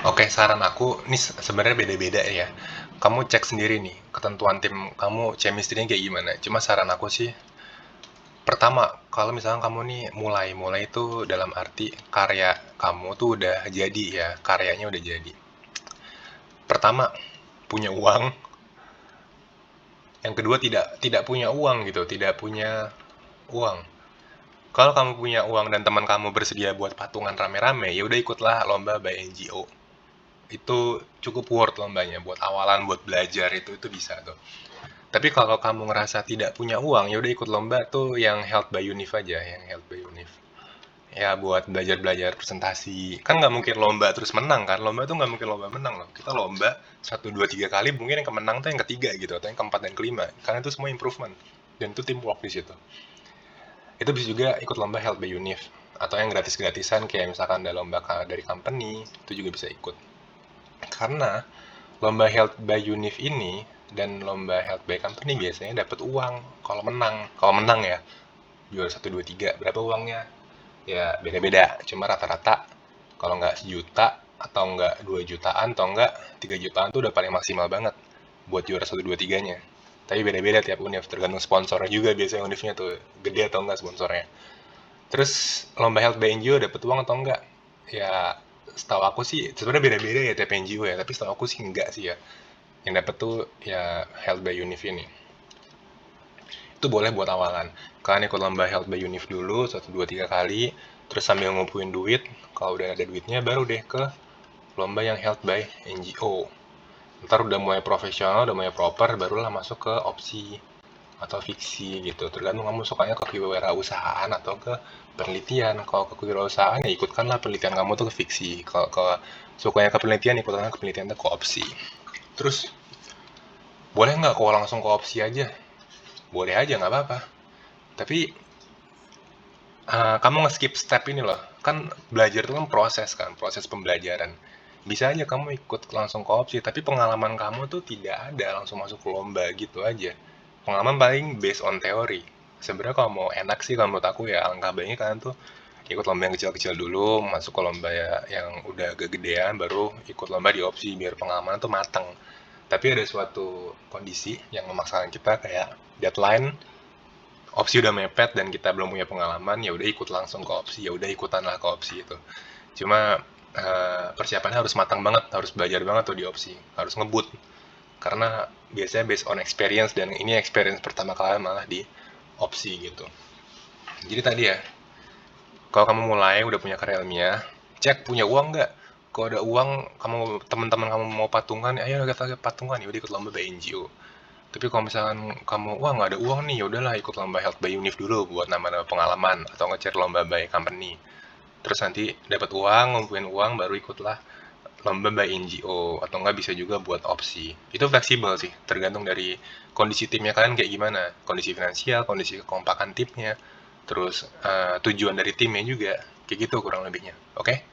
Oke, saran aku ini sebenarnya beda-beda ya. Kamu cek sendiri nih, ketentuan tim kamu chemistry-nya kayak gimana. Cuma saran aku sih, pertama, kalau misalnya kamu nih mulai itu dalam arti karya kamu tuh udah jadi ya, karyanya udah jadi. Pertama, punya uang. Yang kedua, tidak punya uang gitu, tidak punya uang. Kalau kamu punya uang dan teman kamu bersedia buat patungan rame-rame, ya udah ikutlah lomba by NGO. Itu cukup worth lombanya buat awalan, buat belajar, itu bisa tuh. Tapi kalau kamu ngerasa tidak punya uang, ya udah ikut lomba tuh yang held by Unif aja, yang held by Unif. Ya buat belajar-belajar presentasi. Kan nggak mungkin lomba terus menang kan? Lomba tuh nggak mungkin lomba menang loh. Kita lomba satu, dua, tiga kali, mungkin yang kemenang tuh yang ketiga gitu, atau yang keempat dan kelima. Karena itu semua improvement. Dan itu teamwork di situ. Itu bisa juga ikut lomba held by Unif. Atau yang gratis-gratisan kayak misalkan ada lomba dari company, itu juga bisa ikut. Karena lomba held by Unif ini dan lomba held by company biasanya dapat uang kalau menang. Kalau menang ya, juara satu 2 3 berapa uangnya? Ya beda-beda, cuma rata-rata kalau nggak sejuta atau nggak 2 jutaan atau nggak 3 jutaan tuh udah paling maksimal banget buat juara satu 2 3-nya. Tapi beda-beda tiap univ, tergantung sponsornya juga, biasanya univnya tuh gede atau enggak sponsornya. Terus lomba health by NGO dapat uang atau enggak? Ya setahu aku sih sebenarnya beda-beda ya tiap NGO ya, tapi setahu aku sih enggak sih ya. Yang dapat tuh ya health by univ ini. Itu boleh buat awalan. Kalian ikut lomba health by univ dulu satu 2 3 kali, terus sambil ngumpulin duit, kalau udah ada duitnya baru deh ke lomba yang held by NGO. Ntar udah mulai profesional, udah mulai proper, barulah masuk ke opsi atau fiksi gitu. Tergantung kamu sukanya ke kewirausahaan atau ke penelitian. Kalau ke kewirausahaan ya ikutkanlah penelitian kamu tuh ke fiksi. Kalau ke sukanya ke penelitian, ikutkanlah ke penelitian tuh ke opsi. Terus boleh nggak kalau langsung ke opsi aja? Boleh aja, nggak apa-apa. Tapi kamu nge-skip step ini loh. Kan belajar itu kan proses kan, proses pembelajaran. Bisa aja kamu ikut langsung ke opsi, tapi pengalaman kamu tuh tidak ada langsung masuk ke lomba gitu aja. Pengalaman paling based on teori. Sebenarnya kalau mau enak sih kalau menurut aku ya alangkah baiknya kalian tuh ikut lomba yang kecil-kecil dulu, masuk ke lomba ya yang udah agak gedean, baru ikut lomba di opsi biar pengalaman tuh matang. Tapi ada suatu kondisi yang memaksakan kita kayak deadline, opsi udah mepet dan kita belum punya pengalaman, ya udah ikut langsung ke opsi, ya udah ikutanlah ke opsi itu. Cuma persiapannya harus matang banget, harus belajar banget tuh di opsi, harus ngebut karena biasanya based on experience dan ini experience pertama kalian malah di opsi gitu. Jadi tadi ya, kalau kamu mulai udah punya karya ilmiah, cek punya uang nggak. Kalau ada uang, kamu teman-teman kamu mau patungan, ayo kita patungan, ya udah ikut lomba by NGO. Tapi kalau misalkan kamu, wah nggak ada uang nih, ya udahlah ikut lomba Health by Unif dulu buat nambah-nambah pengalaman atau nge-share lomba by company. Terus nanti dapat uang, ngumpulin uang, baru ikutlah lomba by NGO atau nggak bisa juga buat opsi. Itu fleksibel sih, tergantung dari kondisi timnya kalian kayak gimana, kondisi finansial, kondisi kekompakan timnya, terus tujuan dari timnya juga, kayak gitu kurang lebihnya. Oke?